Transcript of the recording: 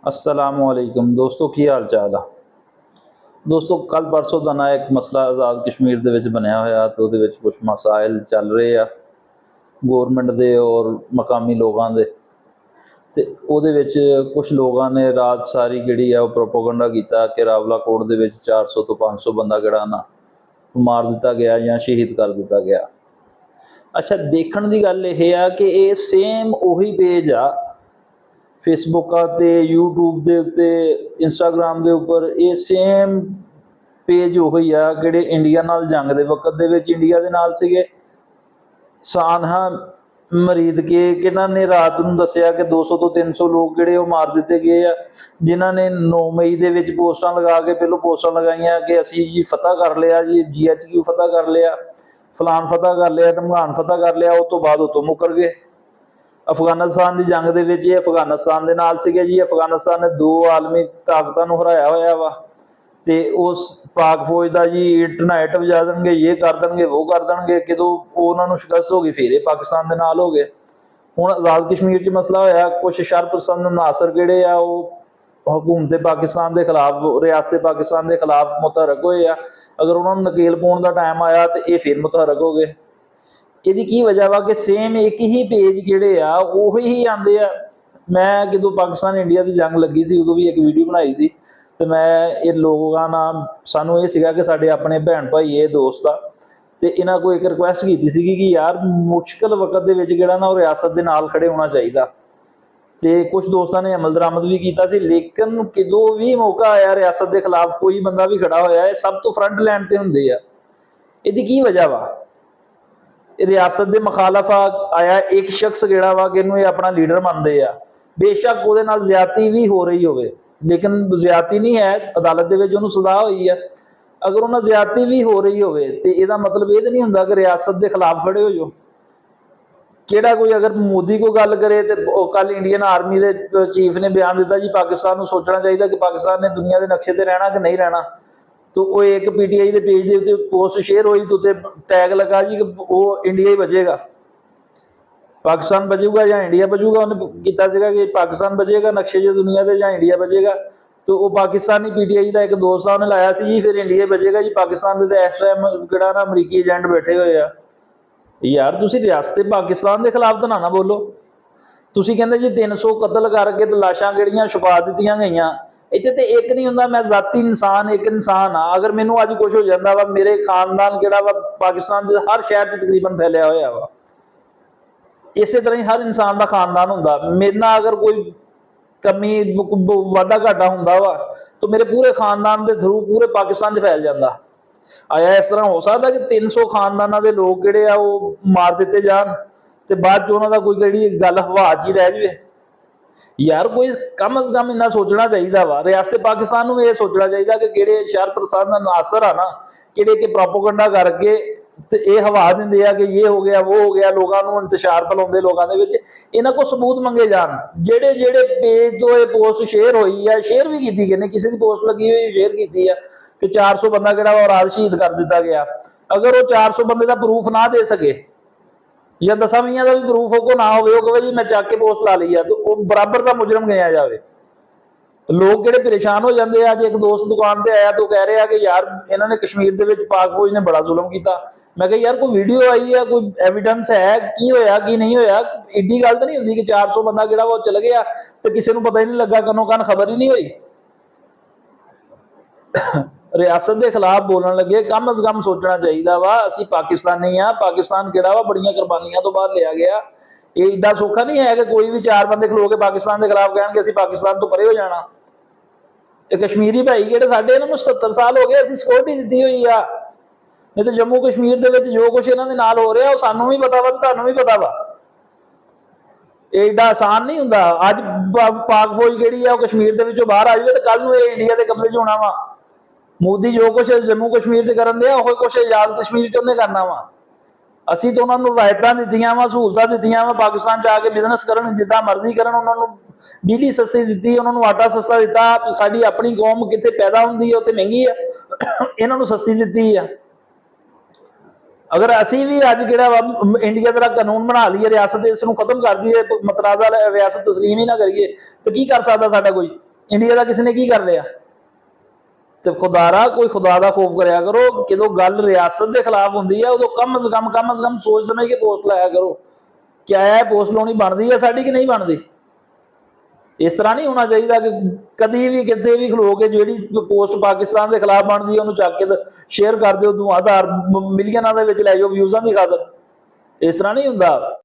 असलामुअलैकुम दोस्तों, की हाल चाल है। दोस्तों कल परसों का ना एक मसला आज़ाद कश्मीर ਦੇ ਵਿੱਚ ਬਣਿਆ ਹੋਇਆ ਤੇ ਉਹਦੇ ਵਿੱਚ ਕੁਝ ਮਸਾਇਲ ਚੱਲ ਰਹੇ ਆ ਗੌਰਮੈਂਟ ਦੇ ਔਰ ਮਕਾਮੀ ਲੋਕਾਂ ਦੇ। ਤੇ ਉਹਦੇ ਵਿੱਚ ਕੁਝ ਲੋਕਾਂ ਨੇ ਰਾਤ ਸਾਰੀ ਜਿਹੜੀ ਆ ਉਹ ਪ੍ਰੋਪੇਗੈਂਡਾ ਕੀਤਾ ਕਿ ਰਾਵਲਾਕੋਟ ਦੇ ਵਿੱਚ 400 ਤੋਂ 500 ਬੰਦਾ ਜਿਹੜਾ ਨਾ ਮਾਰ ਦਿੱਤਾ ਗਿਆ ਜਾਂ ਸ਼ਹੀਦ ਕਰ ਦਿੱਤਾ ਗਿਆ। ਅੱਛਾ, ਦੇਖਣ ਦੀ ਗੱਲ ਇਹ ਆ ਕਿ ਇਹ ਸੇਮ ਉਹੀ ਪੇਜ ਆ फेसबुक ते यूट्यूब के उत्ते इंस्टाग्राम के उपर ये सेम पेज उही आ कि इंडिया नाल जंग के वक्त दे विच इंडिया के नाल सीगे। सानहा मरीद के किन्हां ने रात नूं दस्सिया कि 200 तो 300 लोग जिहड़े मार दिते गए आ, जिन्हां ने 9 मई दे विच पोस्टां लगा के पहलों पोस्टां लगाईयां कि असीं जी फतह कर लिया, जी GHQ फतह कर लिया, फलान फतह कर लिया, ढमकान फतह कर लिया। उस तो बाद उतों मुकर गए। अफगानिस्तान की जंग दे विच अफगानिस्तान दे नाल सीगे जी। अफगानिस्तान ने 2 आलमी ताकतां नूं हराया होया वा ते उस पाक फौज का जी इट नाइट वजा देणगे, ये कर देणगे, वो कर देणगे। कदों उन्हां नूं शिकस्त हो गई फिर ये पाकिस्तान दे नाल हो गए। हुण आज़ाद कश्मीर च मसला होया, कुछ शरपसंद नासर जिहड़े आ वो हुकूमत पाकिस्तान के खिलाफ, रियासत पाकिस्तान के खिलाफ मुतहरक होए आ। अगर उन्होंने नकेल पाउण का टाइम आया तो ये फिर मुतहरक हो गए। ਇਹਦੀ ਕੀ ਵਜ੍ਹਾ ਵਾ ਕਿ ਸੇਮ ਇੱਕ ਹੀ ਪੇਜ ਜਿਹੜੇ ਆ ਉਹੀ ਹੀ ਆਉਂਦੇ ਆ। ਮੈਂ ਜਦੋਂ ਪਾਕਿਸਤਾਨ ਇੰਡੀਆ ਦੀ ਜੰਗ ਲੱਗੀ ਸੀ ਉਦੋਂ ਵੀ ਇੱਕ ਵੀਡੀਓ ਬਣਾਈ ਸੀ ਤੇ ਮੈਂ ਇਹ ਲੋਕਾਂ ਨਾਲ ਸਾਨੂੰ ਇਹ ਸੀਗਾ ਕਿ ਸਾਡੇ ਆਪਣੇ ਭੈਣ ਭਾਈ ਇਹ ਦੋਸਤ ਆ ਤੇ ਇਹਨਾਂ ਕੋਲ ਇੱਕ ਰਿਕੁਐਸਟ ਕੀਤੀ ਸੀਗੀ ਕਿ ਯਾਰ ਮੁਸ਼ਕਲ ਵਕਤ ਦੇ ਵਿੱਚ ਜਿਹੜਾ ਨਾ ਉਹ ਰਿਆਸਤ ਦੇ ਨਾਲ ਖੜੇ ਹੋਣਾ ਚਾਹੀਦਾ। ਤੇ ਕੁਝ ਦੋਸਤਾਂ ਨੇ ਅਮਲ ਦਰਾਮਦ ਵੀ ਕੀਤਾ ਸੀ, ਲੇਕਿਨ ਕਦੋਂ ਵੀ ਮੌਕਾ ਆਇਆ ਰਿਆਸਤ ਦੇ ਖਿਲਾਫ ਕੋਈ ਬੰਦਾ ਵੀ ਖੜਾ ਹੋਇਆ ਇਹ ਸਭ ਤੋਂ ਫਰੰਟ ਲਾਈਨ ਤੇ ਹੁੰਦੇ ਆ। ਇਹਦੀ ਕੀ ਵਜ੍ਹਾ ਵਾ? रियासत के मुखालफ आया एक शख्स जोड़ा वा कि ये अपना लीडर मानते हैं। बेशक वो ज्यादती भी हो रही हो, लेकिन ज्यादती नहीं है, अदालत के सजा हुई है। अगर उन्हें ज्यादती भी हो रही हो तो यह मतलब ये तो नहीं होंगे कि रियासत के खिलाफ खड़े हो जाओ। केड़ा कोई अगर मोदी को गल करे तो कल इंडियन आर्मी के चीफ ने बयान दिता जी पाकिस्तान को सोचना चाहिए कि पाकिस्तान ने दुनिया के नक्शे पर रहना कि नहीं रहना। तो वो एक PTI के पेज के उत्ते पोस्ट शेयर हुई तो उत्ते टैग लगा जी कि वो इंडिया ही बचेगा, पाकिस्तान बचेगा या इंडिया बचेगा। उन्हें किया सीगा कि पाकिस्तान बचेगा नक्शे च दुनिया के या इंडिया बचेगा। तो वो पाकिस्तानी PTI का एक दोस्त उन्हें लाया सी जी फिर इंडिया बचेगा जी, पाकिस्तान के इस टाइम जो ना अमरीकी एजेंट बैठे हुए आ। यार तुसीं रियासत पाकिस्तान के खिलाफ तो ना बोलो। तुसीं कहंदे जी 300 कतल करके तो लाशां किहड़ियां छुपा दित्तियां गईयां। इत्थे तो एक नहीं होंदा, मैं जाती इंसान एक इंसान हाँ। अगर मैनू अज कुछ हो जाता वा, मेरे खानदान जिहड़ा वा पाकिस्तान के हर शहर से तकरीबन फैलिया होया वा। इस तरह ही हर इंसान का खानदान हुंदा। मेरे नाल अगर कोई कमी वाधा घाटा हुंदा वा तो मेरे पूरे खानदान के थ्रू पूरे पाकिस्तान च फैल जाता। आया इस तरह हो सकता कि 300 खानदाना के लोग जिहड़े आ वो मार दिते जान ते बाद च उन्हां दा कोई जिहड़ी गल हवा च ही रह जाए। यार कोई कम अज कम इन्ना सोचना चाहिए वा। रियासत पाकिस्तान को यह सोचना चाहिए कि किहड़े शरपसंद नासर आ ना किहड़े कि प्रोपोगंडा करके ते ये हवा दिंदे आ कि ये हो गया वो हो गया, लोगों को इंतशार फैलाउंदे लोगों दे विच। इन्हां को सबूत मंगे जान। जेड़े जेड़े पेज तो ये पोस्ट शेयर हुई है, शेयर भी की किसी की पोस्ट लगी हुई शेयर की है कि 400 बंदा जिहड़ा वा रात शहीद कर दिता गया। अगर वो 400 बंदे का प्रूफ ना दे सके या 10-20 का भी प्रूफ हो ना हो जी मैं चक के पोस्ट ला ली है तो वो बराबर का मुजरम गया जाए। लोग जो परेशान हो जाते हैं। अज एक दोस्त दुकान पर आया तो कह रहा कि यार इन्होंने कश्मीर के पाक फौज ने बड़ा जुल्म किया। मैं कहा यार कोई वीडियो आई है, कोई एविडेंस है की होया की नहीं होया। एडी गल तो नहीं होंगी कि 400 बंदा जो वो चल गया तो किसी को पता ही नहीं लगा, कनो कन खबर ही नहीं हुई। रियासत के खिलाफ बोलने लगे कम अज कम सोचना चाहिए वा असी पाकिस्तानी हाँ। पाकिस्तान किहड़ा वा बड़ियां कुर्बानियां तो बाद लिया गया। ये एडा सौखा नहीं है कि कोई भी 4 बंदे खलो के पाकिस्तान के खिलाफ कहेंगे असी पाकिस्तान तो परे हो जाना। ये कश्मीरी भाई जिहड़े साडे इन्हां नूं 77 साल हो गए, असी सिक्योरिटी दी हुई आ। नहीं तो जम्मू कश्मीर दे विच जो कुछ इन्हां दे नाल हो रहा सानूं भी पता वा, तुहानूं भी पता वा। एडा आसान नहीं हुंदा। अज पाक फौज जिहड़ी आ कश्मीर दे विचों बाहर आ जाए तो कल नूं इंडिया के कब्जे च होना वा। मोदी जो कुछ जम्मू कश्मीर से करन दिया वो कुछ आजाद कश्मीर च उन्हें करना वा। असी तो उन्होंने रियायतां दित्तियां वा, सहूलतां दित्तियां वा, पाकिस्तान च आके बिजनेस करन जिद्दां मर्जी करन। उन्होंने बिजली सस्ती दी, उन्होंने आटा सस्ता दिता। साडी अपनी कौम कित्थे पैदा हुंदी है उत्थे महंगी है, इन्हां नूं सस्ती दित्ती है। अगर असी भी अज जिहड़ा इंडिया तरह कानून बना लीए, रियासत इसनूं खत्म कर दीए, मतराजा रियासत तस्लीम ही ना करिए तो की कर सकदा साडा कोई। ਇੰਡੀਆ ਦਾ ਕਿਸੇ ਨੇ ਕੀ ਕਰ ਲਿਆ? ਤੇ ਖੁਦਾਰਾ ਕੋਈ ਖੁਦਾ ਦਾ ਖੌਫ ਕਰਿਆ ਕਰੋ। ਜਦੋਂ ਗੱਲ ਰਿਆਸਤ ਦੇ ਖਿਲਾਫ ਹੁੰਦੀ ਹੈ ਉਦੋਂ ਕਮ ਸੇ ਕਮ ਸੋਚ ਸਮਝ ਕੇ ਪੋਸਟ ਲਾਇਆ ਕਰੋ। ਕਿਆ ਇਹ ਪੋਸਟ ਲਾਉਣੀ ਬਣਦੀ ਹੈ ਸਾਡੀ ਕਿ ਨਹੀਂ ਬਣਦੀ? ਇਸ ਤਰ੍ਹਾਂ ਨਹੀਂ ਹੋਣਾ ਚਾਹੀਦਾ ਕਿ ਕਦੀ ਵੀ ਕਿਤੇ ਵੀ ਖਲੋ ਕੇ ਜਿਹੜੀ ਪੋਸਟ ਪਾਕਿਸਤਾਨ ਦੇ ਖਿਲਾਫ ਬਣਦੀ ਹੈ ਉਹਨੂੰ ਚੱਕ ਕੇ ਸ਼ੇਅਰ ਕਰ ਦਿਓ, ਧੂਆਂਧਾਰ ਮਿਲੀਅਨਾਂ ਦੇ ਵਿੱਚ ਲੈ ਜਾਓ ਵਿਊਜ਼ਾਂ ਦੀ ਖਾਤਰ। ਇਸ ਤਰ੍ਹਾਂ ਨਹੀਂ ਹੁੰਦਾ।